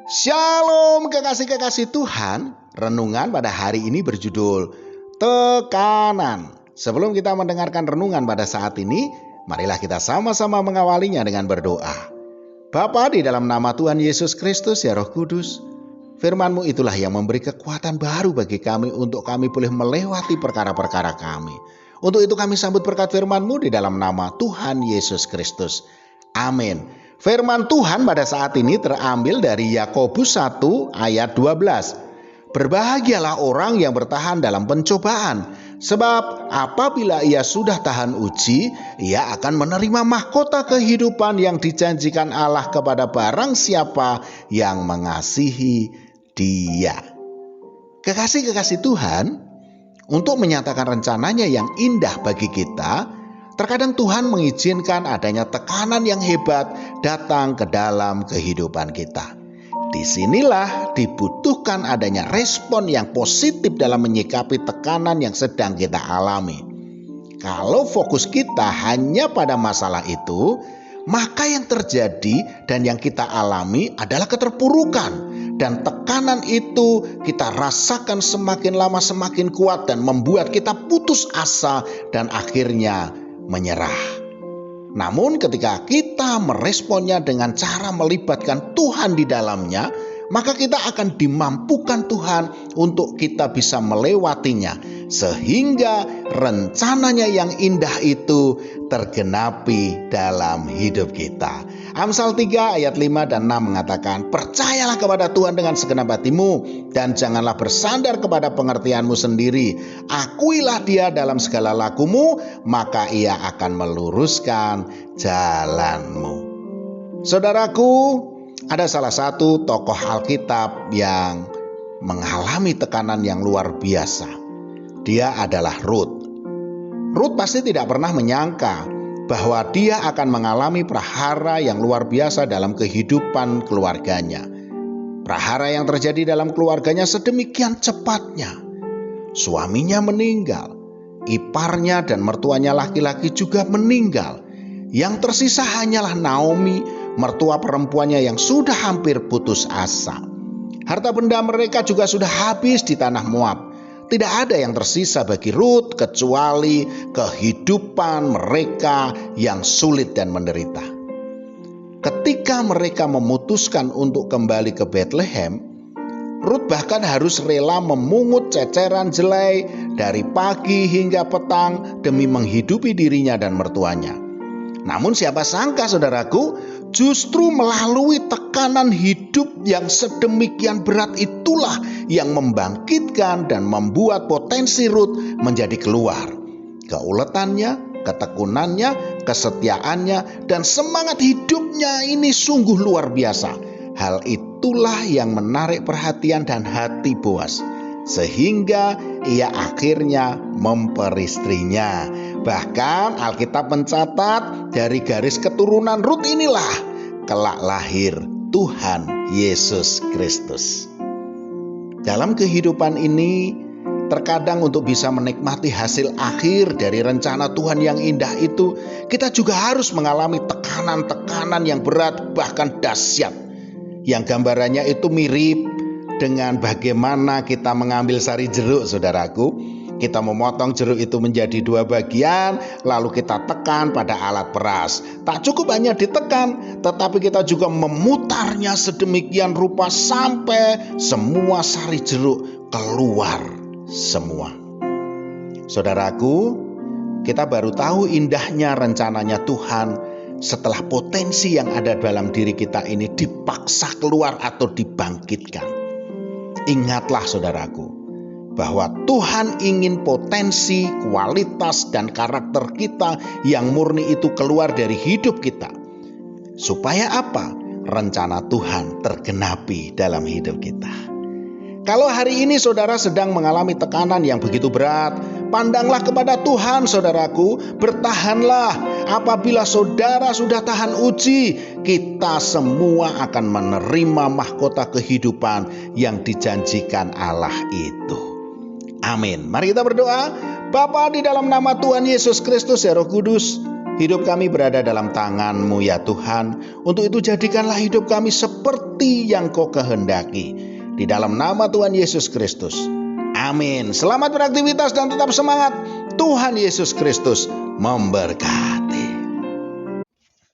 Shalom kekasih-kekasih Tuhan. Renungan pada hari ini berjudul tekanan. Sebelum kita mendengarkan renungan pada saat ini, marilah kita sama-sama mengawalinya dengan berdoa. Bapa, di dalam nama Tuhan Yesus Kristus, ya Roh Kudus, firman-Mu itulah yang memberi kekuatan baru bagi kami untuk kami boleh melewati perkara-perkara kami. Untuk itu kami sambut berkat firman-Mu di dalam nama Tuhan Yesus Kristus. Amin. Firman Tuhan pada saat ini terambil dari Yakobus 1 ayat 12. Berbahagialah orang yang bertahan dalam pencobaan, sebab apabila ia sudah tahan uji, ia akan menerima mahkota kehidupan yang dijanjikan Allah kepada barang siapa yang mengasihi Dia. Kekasih-kekasih Tuhan, untuk menyatakan rencananya yang indah bagi kita, terkadang Tuhan mengizinkan adanya tekanan yang hebat datang ke dalam kehidupan kita. Disinilah dibutuhkan adanya respon yang positif dalam menyikapi tekanan yang sedang kita alami. Kalau fokus kita hanya pada masalah itu, maka yang terjadi dan yang kita alami adalah keterpurukan. Dan tekanan itu kita rasakan semakin lama semakin kuat dan membuat kita putus asa dan akhirnya menyerah. Namun ketika kita meresponnya dengan cara melibatkan Tuhan di dalamnya, maka kita akan dimampukan Tuhan untuk kita bisa melewatinya, sehingga rencananya yang indah itu tergenapi dalam hidup kita. Amsal 3 ayat 5 dan 6 mengatakan, percayalah kepada Tuhan dengan segenap hatimu dan janganlah bersandar kepada pengertianmu sendiri. Akuilah Dia dalam segala lakumu, maka Ia akan meluruskan jalanmu. Saudaraku, ada salah satu tokoh Alkitab yang mengalami tekanan yang luar biasa. Dia adalah Rut. Rut pasti tidak pernah menyangka bahwa dia akan mengalami prahara yang luar biasa dalam kehidupan keluarganya. Prahara yang terjadi dalam keluarganya sedemikian cepatnya. Suaminya meninggal, iparnya dan mertuanya laki-laki juga meninggal. Yang tersisa hanyalah Naomi, mertua perempuannya yang sudah hampir putus asa. Harta benda mereka juga sudah habis di tanah Moab. Tidak ada yang tersisa bagi Rut kecuali kehidupan mereka yang sulit dan menderita. Ketika mereka memutuskan untuk kembali ke Bethlehem, Rut bahkan harus rela memungut ceceran jelai dari pagi hingga petang demi menghidupi dirinya dan mertuanya. Namun siapa sangka, saudaraku, justru melalui tekanan hidup yang sedemikian berat itulah yang membangkitkan dan membuat potensi Rut menjadi keluar. Keuletannya, ketekunannya, kesetiaannya, dan semangat hidupnya ini sungguh luar biasa. Hal itulah yang menarik perhatian dan hati Boas, sehingga ia akhirnya memperistrinya. Bahkan Alkitab mencatat dari garis keturunan Rut inilah kelak lahir Tuhan Yesus Kristus. Dalam kehidupan ini, terkadang untuk bisa menikmati hasil akhir dari rencana Tuhan yang indah itu, kita juga harus mengalami tekanan-tekanan yang berat bahkan dahsyat. Yang gambarannya itu mirip dengan bagaimana kita mengambil sari jeruk, saudaraku. Kita memotong jeruk itu menjadi 2 bagian, lalu kita tekan pada alat peras. Tak cukup hanya ditekan, tetapi kita juga memutarnya sedemikian rupa sampai semua sari jeruk keluar semua. Saudaraku, kita baru tahu indahnya rencananya Tuhan setelah potensi yang ada dalam diri kita ini dipaksa keluar atau dibangkitkan. Ingatlah saudaraku, bahwa Tuhan ingin potensi, kualitas, dan karakter kita yang murni itu keluar dari hidup kita. Supaya apa? Rencana Tuhan tergenapi dalam hidup kita. Kalau hari ini saudara sedang mengalami tekanan yang begitu berat, pandanglah kepada Tuhan, saudaraku. Bertahanlah. Apabila saudara sudah tahan uji, kita semua akan menerima mahkota kehidupan yang dijanjikan Allah itu. Amin. Mari kita berdoa. Bapa, di dalam nama Tuhan Yesus Kristus, ya Roh Kudus, Hidup kami berada dalam tangan-Mu ya Tuhan. Untuk itu jadikanlah hidup kami seperti yang Kau kehendaki. Di dalam nama Tuhan Yesus Kristus. Amin. Selamat beraktivitas dan tetap semangat. Tuhan Yesus Kristus memberkati.